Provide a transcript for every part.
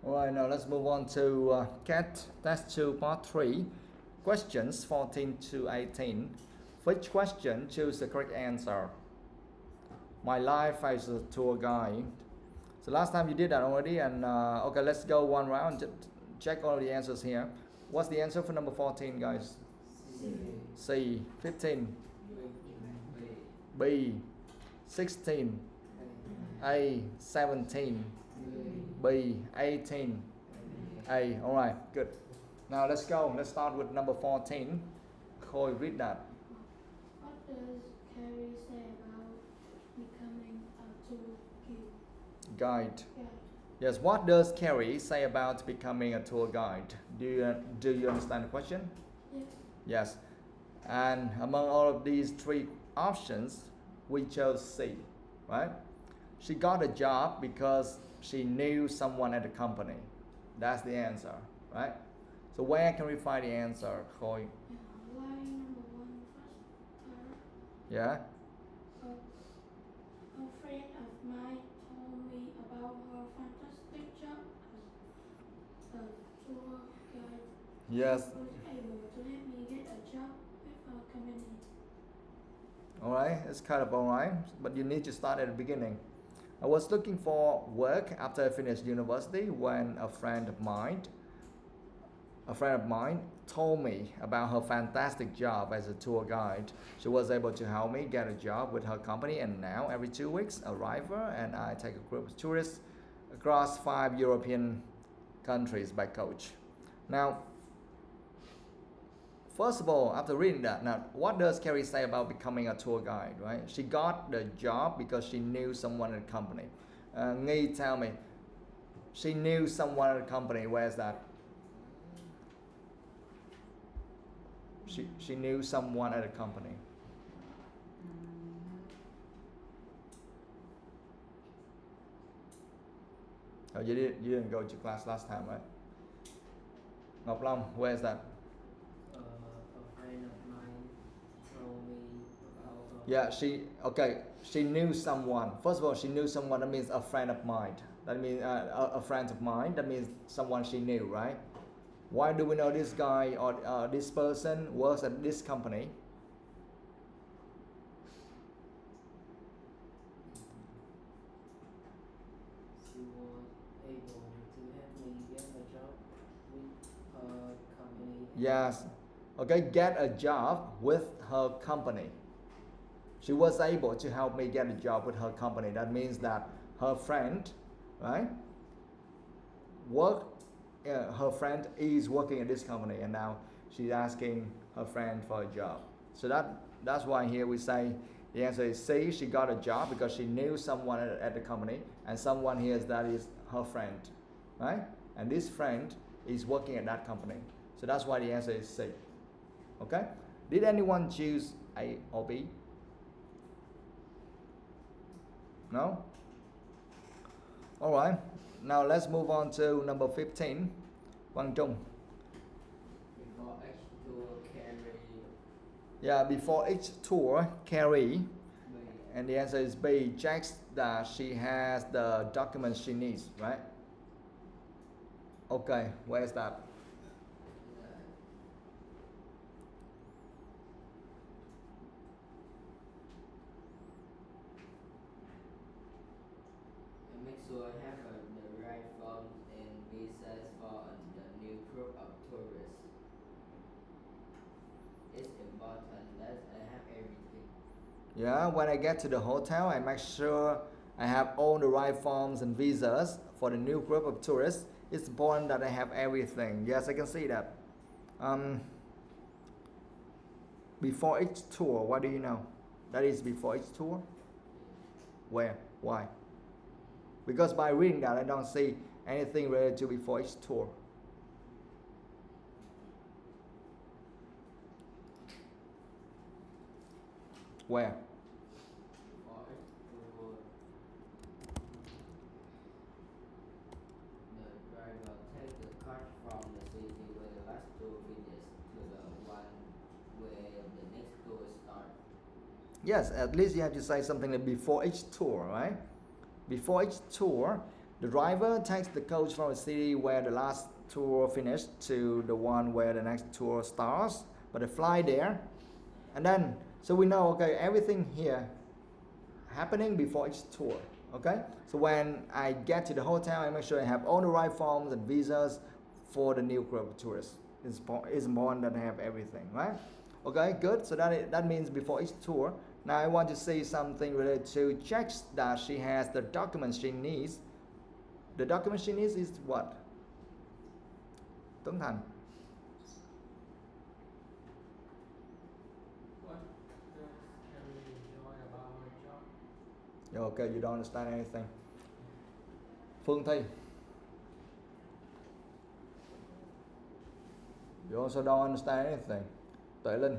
Alright, now let's move on to KET Test 2 Part 3. Questions 14 to 18. For each question, choose the correct answer. My life as a tour guide. So last time you did that already, and okay, let's go one round. Check all the answers here. What's the answer for number 14, guys? C. 15. B. 16. A. 17. B. 18. A. Alright, good. Now let's go. Let's start with number 14. Khôi, read that. What does Carrie say about becoming a tour Guide. Yes, what does Carrie say about becoming a tour guide? Do you understand the question? Yes. Yes. And among all of these three options, we chose C, right? She got a job because she knew someone at the company. That's the answer, right? So where can we find the answer, Khôi? Line number 1 first part. Yeah? A friend of mine told me about her fantastic job as a tour guide. Yes. She was able to help me get a job with her company. Alright, it's kind of alright, but you need to start at the beginning. I was looking for work after I finished university when a friend of mine told me about her fantastic job as a tour guide. She was able to help me get a job with her company, and now every 2 weeks I arrive and I take a group of tourists across 5 European countries by coach. Now, first of all, after reading that, now what does Carrie say about becoming a tour guide, right? She got the job because she knew someone at the company. Ngay, tell me, she knew someone at the company. Where's that? She knew someone at the company. Oh, you didn't go to class last time, right? Ngọc Long, where's that? A friend of mine told me about her. Yeah, she knew someone. First of all, she knew someone. That means a friend of mine. That means a friend of mine. That means someone she knew, right? Why do we know this guy or this person works at this company? She was able to help me get a job with her company. Yes. Okay, get a job with her company. She was able to help me get a job with her company. That means that her friend, right? Her friend is working at this company, and now she's asking her friend for a job. So that's why here we say the answer is C. She got a job because she knew someone at the company, and someone here that is her friend, right? And this friend is working at that company. So that's why the answer is C. Okay? Did anyone choose A or B? No? Alright, now let's move on to number 15. Quang Trung. Before each tour carry. Yeah, before each tour, Carrie. B. And the answer is B. Checks that she has the documents she needs, right? Okay, where's that? Make sure I have the right forms and visas for the new group of tourists. It's important that I have everything. Yeah, when I get to the hotel, I make sure I have all the right forms and visas for the new group of tourists. It's important that I have everything. Yes, I can see that. Before each tour, what do you know? That is before each tour? Where? Why? Because by reading that, I don't see anything related to before each tour. Where? Before each tour, the driver takes the cart from the city where the last tour finishes to the one where the next tour starts. Yes, at least you have to say something like before each tour, right? Before each tour, The driver takes the coach from the city where the last tour finished to the one where the next tour starts. But they fly there, and then so we know, okay, everything here happening before each tour. Okay, so when I get to the hotel, I make sure I have all the right forms and visas for the new group of tourists. It's important that I have everything, right? Okay, good. So that means before each tour. Now I want to say something related to checks that she has the documents she needs. The documents she needs is what? Tuấn Thành. What does Carrie enjoy about her job? Okay, you don't understand anything. Phương Thi. You also don't understand anything. Tuệ Linh.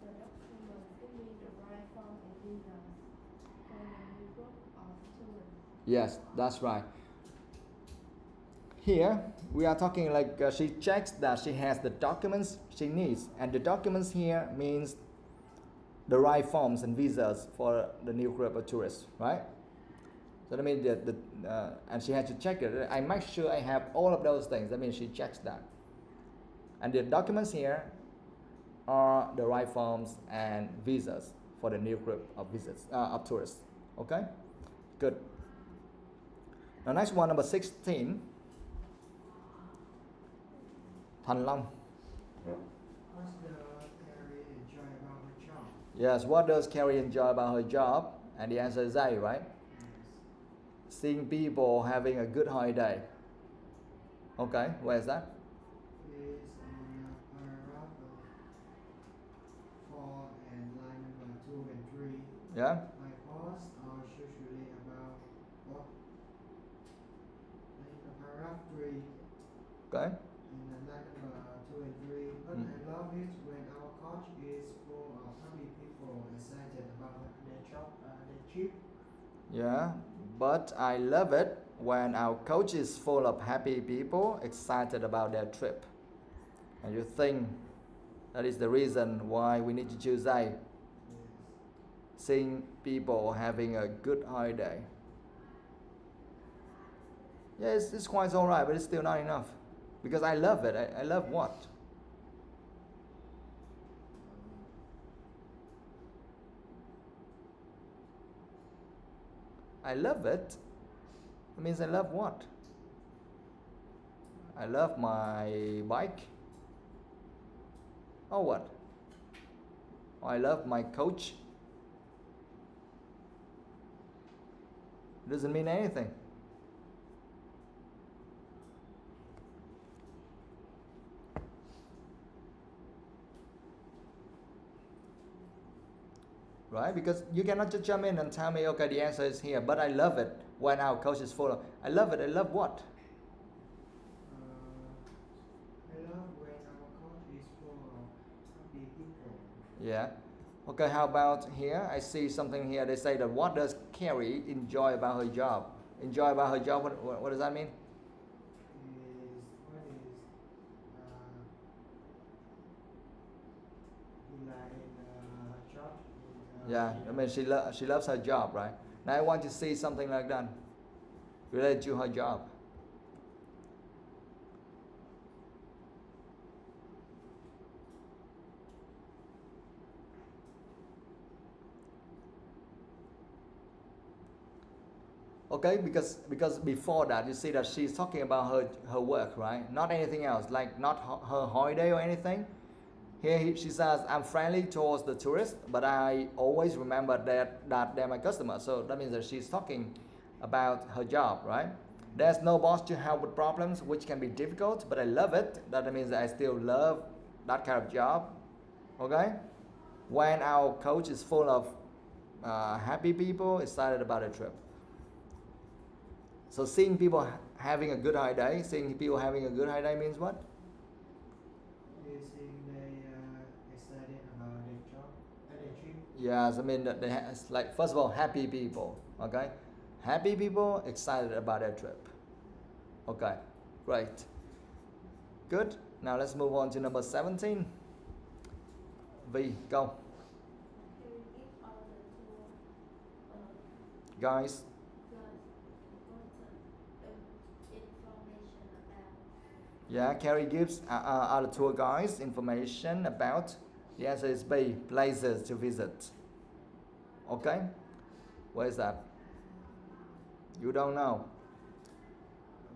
The documents give me the right form and visas for the new group of tourists. Yes, that's right. Here we are talking like she checks that she has the documents she needs, and the documents here means the right forms and visas for the new group of tourists, right? So that means that and she has to check it. I make sure I have all of those things. That means she checks that. And the documents here are the right forms and visas for the new group of visits of tourists. Okay, good. Now next one, number 16. Thành Long. What does Carrie enjoy about her job? Yes, what does Carrie enjoy about her job? And the answer is A, right? Yes. Seeing people having a good holiday. Okay, where is that? Is paragraph 4 and line number 2 and 3. Yeah. My posts are usually about what? In paragraph 3 Okay. in the line number 2 and 3. But I love it when our coach is full of happy people excited about their job, their trip. Yeah, but I love it when our coach is full of happy people excited about their trip. And you think that is the reason why we need to choose A. Yes. Seeing people having a good holiday. Yes, it's quite alright, but it's still not enough. Because I love it. I love what? I love it. It means I love what? I love my bike. Or what? Or I love my coach. It doesn't mean anything. Right? Because you cannot just jump in and tell me, okay, the answer is here, but I love it when our coach is full of. I love it. I love what? I love when our coach is full of happy people. Yeah. Okay, how about here? I see something here. They say that what does Carrie enjoy about her job? Enjoy about her job, what does that mean? Job. Yeah, I mean she loves her job, right? Now I want to see something like that related to her job. Okay, because before that you see that she's talking about her work, right? Not anything else, like not her holiday or anything. Here she says, I'm friendly towards the tourists, but I always remember that they're my customers. So that means that she's talking about her job, right? There's no boss to help with problems, which can be difficult, but I love it. That means that I still love that kind of job. Okay? When our coach is full of happy people, excited about a trip. So seeing people having a good holiday, means what? Seeing they excited about their job and their trip. Yes, I mean that they like first of all happy people, okay? Happy people excited about their trip. Okay, great. Good. Now let's move on to number 17. V, go. Can we give all the tour Guys, guys important Yeah, Carrie gives other tour guides information about. The answer is B, places to visit. Okay? Where is that? You don't know.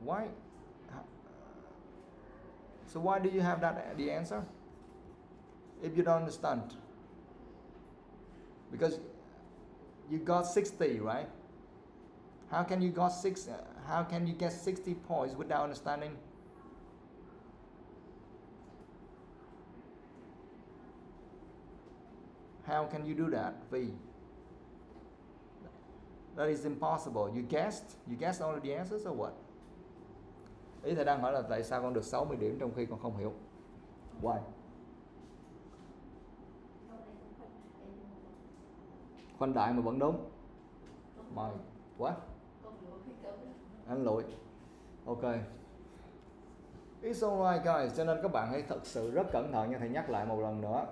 Why? So why do you have that the answer? If you don't understand. Because you got 60, right? How can you get 60 points without understanding? How can you do that, V? That is impossible. You guessed all the answers or what? Ý thầy đang hỏi là tại sao con được 60 điểm trong khi con không hiểu. Why? Khoanh đại mà vẫn đúng. Mày, what? Anh lụi. Ok. It's alright guys, cho nên các bạn hãy thật sự rất cẩn thận nha, thầy nhắc lại một lần nữa.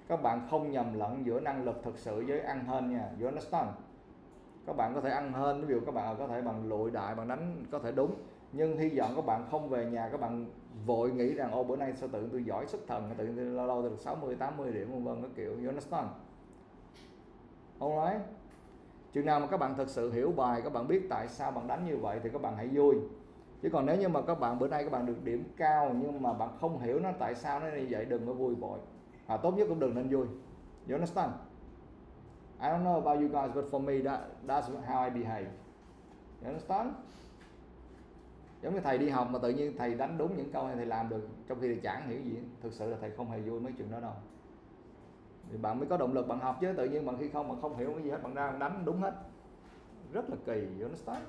Các bạn không nhầm lẫn giữa năng lực thực sự với ăn hên nha. You understand? Các bạn có thể ăn hên, ví dụ các bạn có thể bằng lụi đại, bằng đánh có thể đúng. Nhưng hy vọng các bạn không về nhà các bạn vội nghĩ rằng ô bữa nay sao tự tôi giỏi xuất thần, tự lâu lâu tôi được 60, 80 điểm vân vân các kiểu. You understand? Alright? Chừng nào mà các bạn thực sự hiểu bài, các bạn biết tại sao bạn đánh như vậy thì các bạn hãy vui. Chứ còn nếu như mà các bạn bữa nay các bạn được điểm cao nhưng mà bạn không hiểu nó tại sao nó như vậy, đừng có vui vội. Tốt nhất cũng đừng nên vui. You understand? I don't know about you guys, but for me that's how I behave. You understand? Giống như thầy đi học mà tự nhiên thầy đánh đúng những câu này thầy làm được, trong khi thầy chẳng hiểu gì. Thực sự là thầy không hề vui mấy chuyện đó đâu. Thì bạn mới có động lực bạn học chứ, tự nhiên bạn khi bạn không hiểu cái gì hết, bạn ra đánh đúng hết. Rất là kỳ, you understand?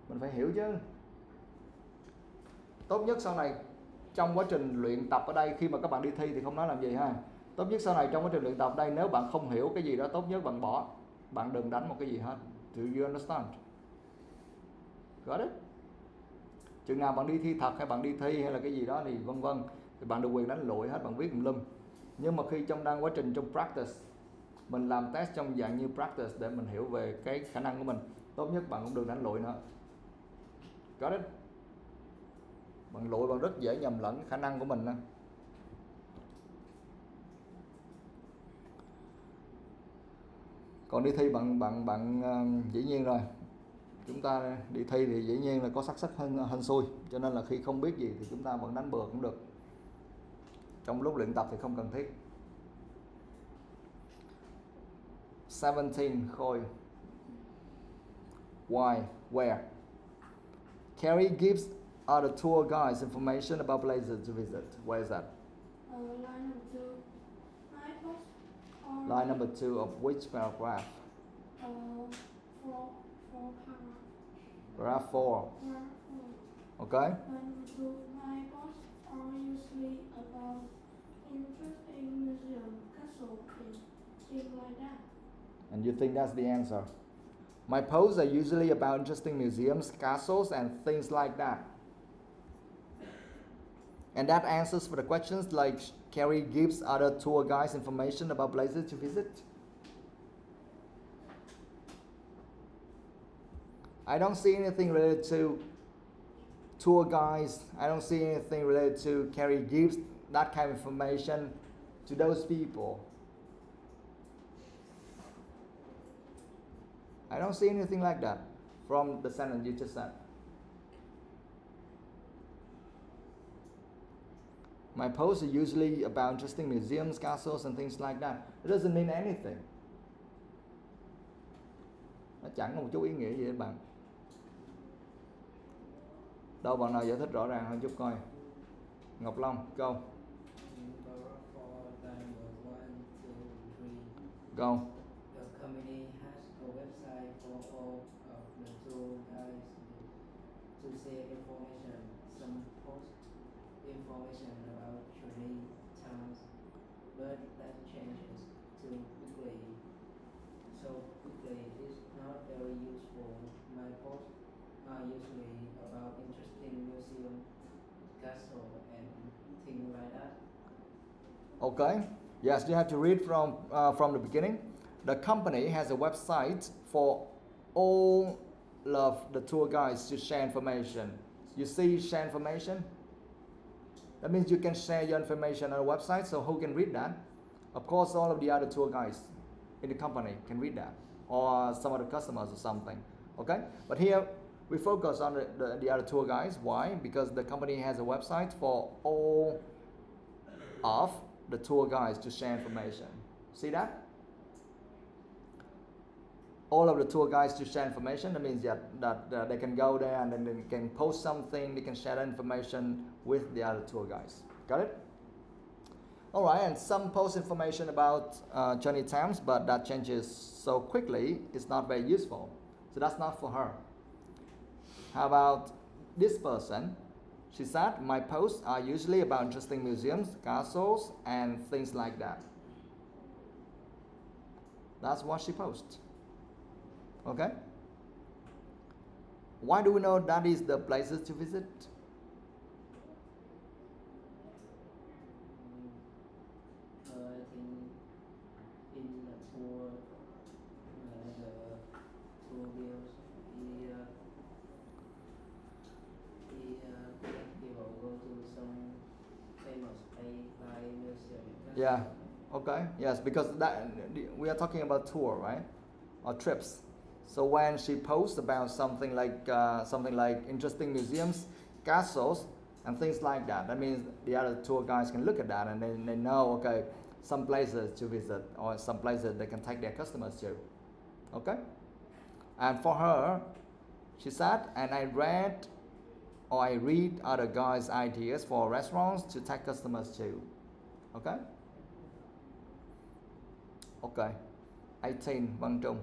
Mình phải hiểu chứ. Tốt nhất sau này trong quá trình luyện tập ở đây, khi mà các bạn đi thi thì không nói làm gì ha. Tốt nhất sau này trong quá trình luyện tập ở đây, nếu bạn không hiểu cái gì đó, tốt nhất bạn bỏ. Bạn đừng đánh một cái gì hết. Do you understand? Got it? Chừng nào bạn đi thi thật hay bạn đi thi hay là cái gì đó thì vân vân, thì bạn được quyền đánh lụi hết, bạn viết lum. Nhưng mà khi trong quá trình trong practice, mình làm test trong dạng như practice để mình hiểu về cái khả năng của mình, tốt nhất bạn cũng đừng đánh lụi nữa. Got it? Bạn lụi bạn rất dễ nhầm lẫn khả năng của mình đó. Còn đi thi bạn dĩ nhiên rồi, chúng ta đi thi thì dĩ nhiên là có xác suất hên xui, cho nên là khi không biết gì thì chúng ta vẫn đánh bừa cũng được. Trong lúc luyện tập thì không cần thiết. 17 Khôi. Why? Where? Carrie gives other tour guides information about places to visit. Where is that? Line number 2. My post or Line number 2 of which paragraph? 4 Paragraph 4. Okay. Line number 2. My posts are usually about interesting museum, castle, and things like that. And you think that's the answer? My posts are usually about interesting museums, castles, and things like that. And that answers for the questions like Carrie gives other tour guides information about places to visit. I don't see anything related to tour guides. I don't see anything related to Carrie gives that kind of information to those people. I don't see anything like that from the sentence you just said. My posts are usually about interesting museums, castles, and things like that. It doesn't mean anything. Nó chẳng có một chút ý nghĩa gì hết bạn. Đâu bạn nào giải thích rõ ràng hơn chút coi. Ngọc Long, go. Go. The company has a website for all of the tour guides to share information. Some post information about journey times, but that changes too quickly. So quickly is not very useful. My posts are usually about interesting museum, castle, and things like that. Okay. Yes, you have to read from the beginning. The company has a website for all of the tour guides to share information. You see share information? That means you can share your information on a website, so who can read that? Of course, all of the other tour guides in the company can read that, or some of the customers or something, okay? But here, we focus on the other tour guides. Why? Because the company has a website for all of the tour guides to share information. See that? All of the tour guides to share information. That means that they can go there and then they can post something, they can share that information with the other tour guides. Got it? All right, and some post information about journey times, but that changes so quickly, it's not very useful. So that's not for her. How about this person? She said, my posts are usually about interesting museums, castles, and things like that. That's what she posts. Okay? Why do we know that is the places to visit? I think in the tour, the tour bills, people go to some famous place like museum. Yeah. Okay. Yes, because that we are talking about tour, right? Or trips. So when she posts about something like interesting museums, castles, and things like that, that means the other tour guides can look at that and then they know, okay, some places to visit or some places they can take their customers to. Okay? And for her, she said, and I read other guys' ideas for restaurants to take customers to. Okay? Okay. 18, Văn Trung.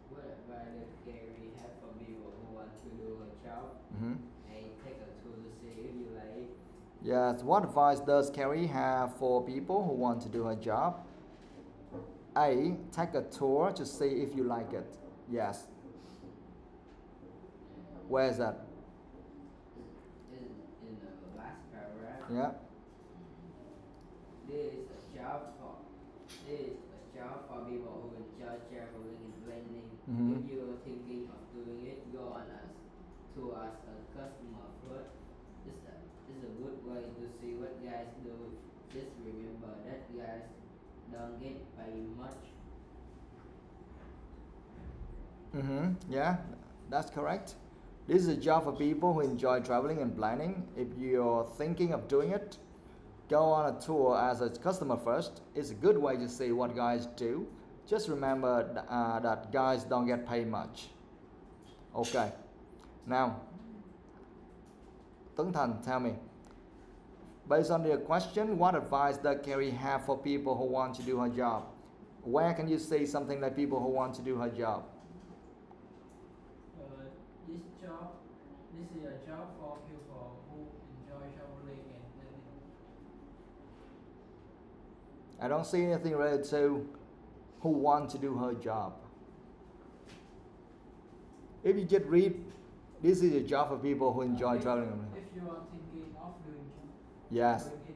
What advice does Gary have for people who want to do a job Mm-hmm. and take a tour to see if you like? Yes, what advice does Carrie have for people who want to do her job? A. Take a tour to see if you like it. Yes. Where is that? In the last paragraph, Yeah. this is a job for people who enjoy traveling and planning. Mhm. If you're thinking of doing it, go on as a customer first. It's a good way to see what guys do. Just remember that guys don't get paid much. Mm-hmm. Yeah, that's correct. This is a job for people who enjoy traveling and planning. If you're thinking of doing it, go on a tour as a customer first. It's a good way to see what guys do. Just remember that guys don't get paid much. Okay. Now, Tuấn Thành, tell me. Based on your question, what advice does Carrie have for people who want to do her job? Where can you see something like people who want to do her job? This is a job for people who enjoy traveling and planning. I don't see anything related to who want to do her job. If you just read, this is a job for people who enjoy traveling. If you are thinking of doing Yes. it,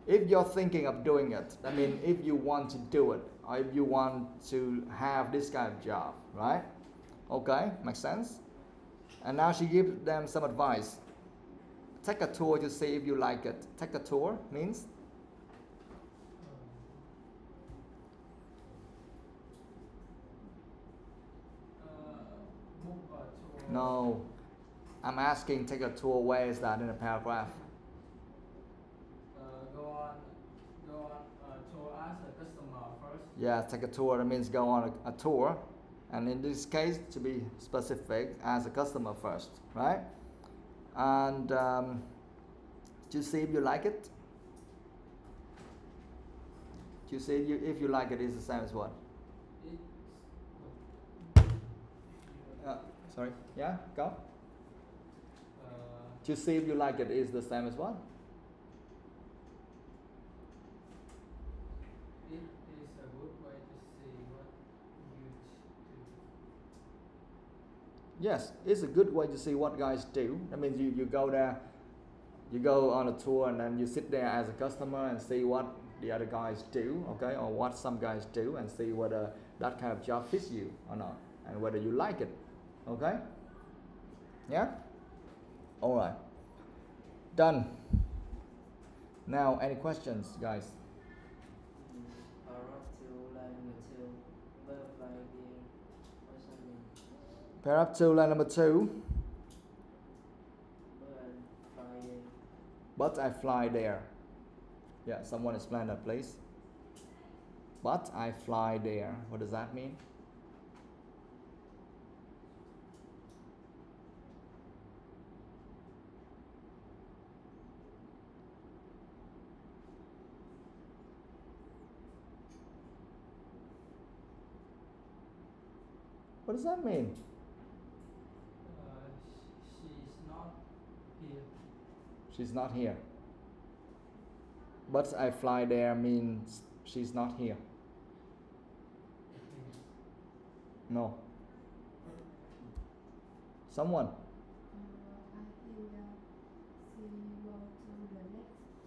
If you're thinking of doing it, I mean, if you want to do it, or if you want to have this kind of job, right? Okay, makes sense. And now she gives them some advice. Take a tour to see if you like it. Take a tour means? book a tour. No. I'm asking take a tour. Where is that in the paragraph? Go on tour as a customer first. Yeah, take a tour. That means go on a tour. And in this case, to be specific, as a customer first, right? And to see if you like it. To see if you like it is the same as what? Sorry. Yeah, go. To see if you like it is the same as what? It is a good way to see what you do. Yes, it's a good way to see what guys do. That means you go there, you go on a tour and then you sit there as a customer and see what the other guys do, okay, or what some guys do and see whether that kind of job fits you or not and whether you like it, okay? Yeah? All right. Done. Now, any questions, guys? Paragraph 2, line number 2. Butterfly deer. What's that mean? Paragraph 2, line number 2. Butterfly deer. But I fly there. Yeah, someone explain that, please. But I fly there. What does that mean? What does that mean? She's not here. She's not here. But I fly there means she's not here. No. Someone? I think she go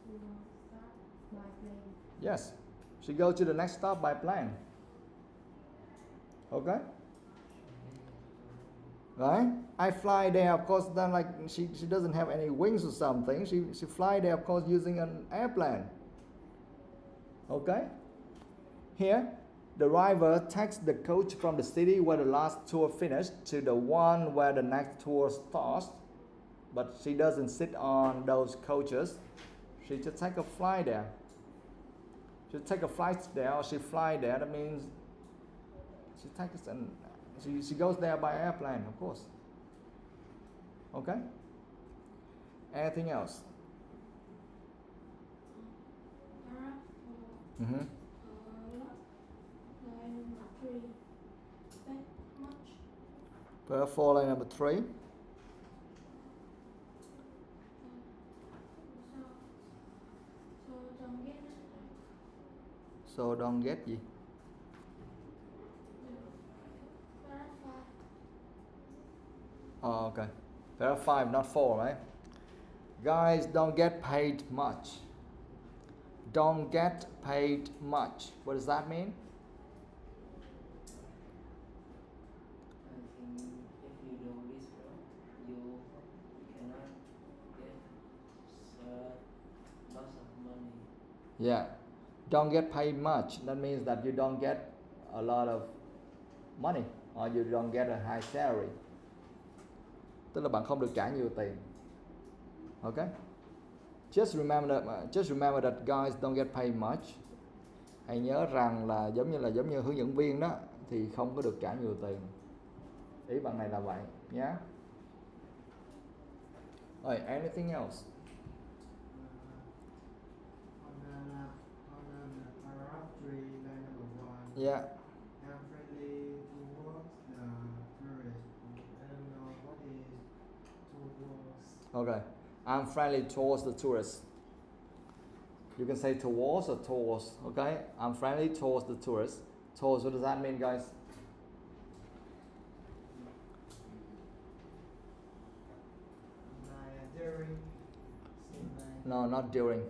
to the next stop by plane. Yes. She goes to the next stop by plane. Okay? Right? I fly there, of course, then like she doesn't have any wings or something. She fly there, of course, using an airplane. Okay? Here, the driver takes the coach from the city where the last tour finished to the one where the next tour starts. But she doesn't sit on those coaches. She just take a flight there. She take a flight there or she fly there. That means she takes an she goes there by airplane, of course. Okay? Anything else? Paragraph 4. Mm-hmm. Line number 3. Bet much. Paragraph 4, line number 3. So don't get So don't get gì? paragraph 5. Oh, okay. Paragraph 5, not 4, right? Guys don't get paid much. Don't get paid much. What does that mean? I think if you do this job, you cannot get lots of money. Yeah. Don't get paid much. That means that you don't get a lot of money or you don't get a high salary. Tức là bạn không được trả nhiều tiền. Okay? Just remember that guys don't get paid much. Hãy nhớ rằng là giống như hướng dẫn viên đó thì không có được trả nhiều tiền. Ý bạn này là vậy nhé. Rồi, anything else? On paragraph 3, line number 1. Yeah. I'm friendly towards the tourist. I don't know what is towards. Okay. I'm friendly towards the tourists. You can say towards or towards. Okay. I'm friendly towards the tourists. Towards, what does that mean, guys? During. No, not during.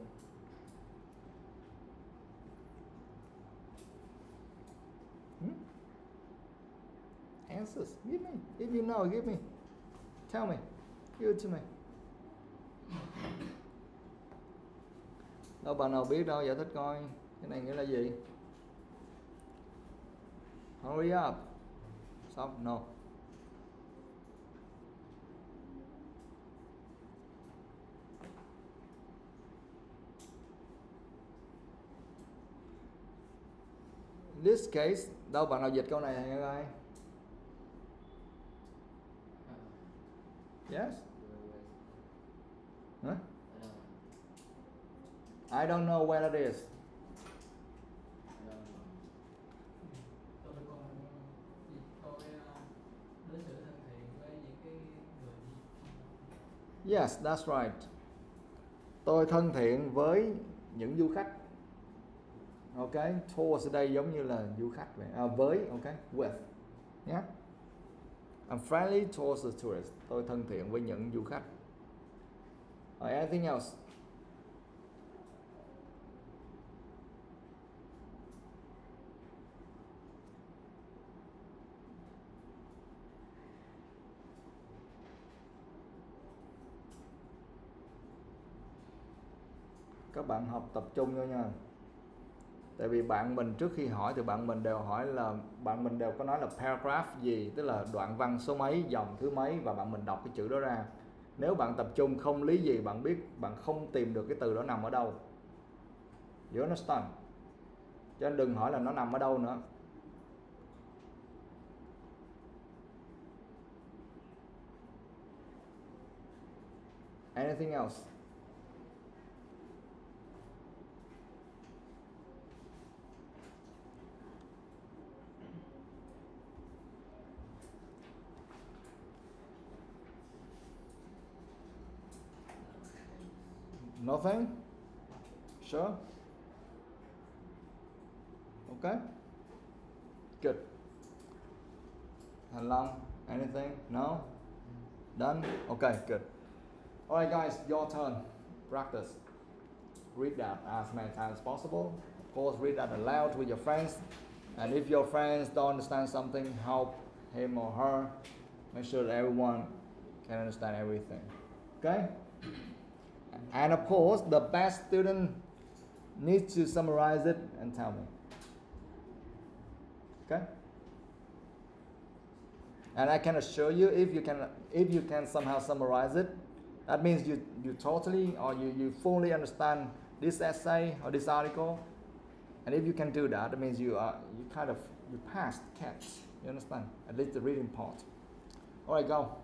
Answers. Give me. If you know, give me. Tell me. Give it to me. Đâu bạn nào biết đâu, giải thích coi. Cái này nghĩa là gì? Hurry up. Stop. No. In this case, đâu bạn nào dịch câu này hả ơi? Yes? Huh? I don't know where it is. Tôi còn dịch câu đối xử thân thiện với những cái người Yes, that's right. Tôi thân thiện với những du khách. Ok, towards ở đây giống như là du khách vậy. Với, ok, with. Yeah. I'm friendly towards the tourists. Tôi thân thiện với những du khách. Anything else? Các bạn học tập trung vô nha. Tại vì bạn mình trước khi hỏi thì bạn mình đều hỏi là bạn mình đều có nói là paragraph gì, tức là đoạn văn số mấy, dòng thứ mấy, và bạn mình đọc cái chữ đó ra. Nếu bạn tập trung không lý gì, bạn biết bạn không tìm được cái từ đó nằm ở đâu. You understand? Cho nên đừng hỏi là nó nằm ở đâu nữa. Anything else? Nothing? Sure? Okay? Good. Thành Long, anything? No? Done? Okay, good. Alright guys, your turn. Practice. Read that as many times as possible. Of course, read that aloud with your friends. And if your friends don't understand something, help him or her. Make sure that everyone can understand everything. Okay? And of course, the best student needs to summarize it and tell me. Okay? And I can assure you, if you can somehow summarize it, that means you totally or you fully understand this essay or this article. And if you can do that, that means you passed KET. You understand? At least the reading part. All right, go.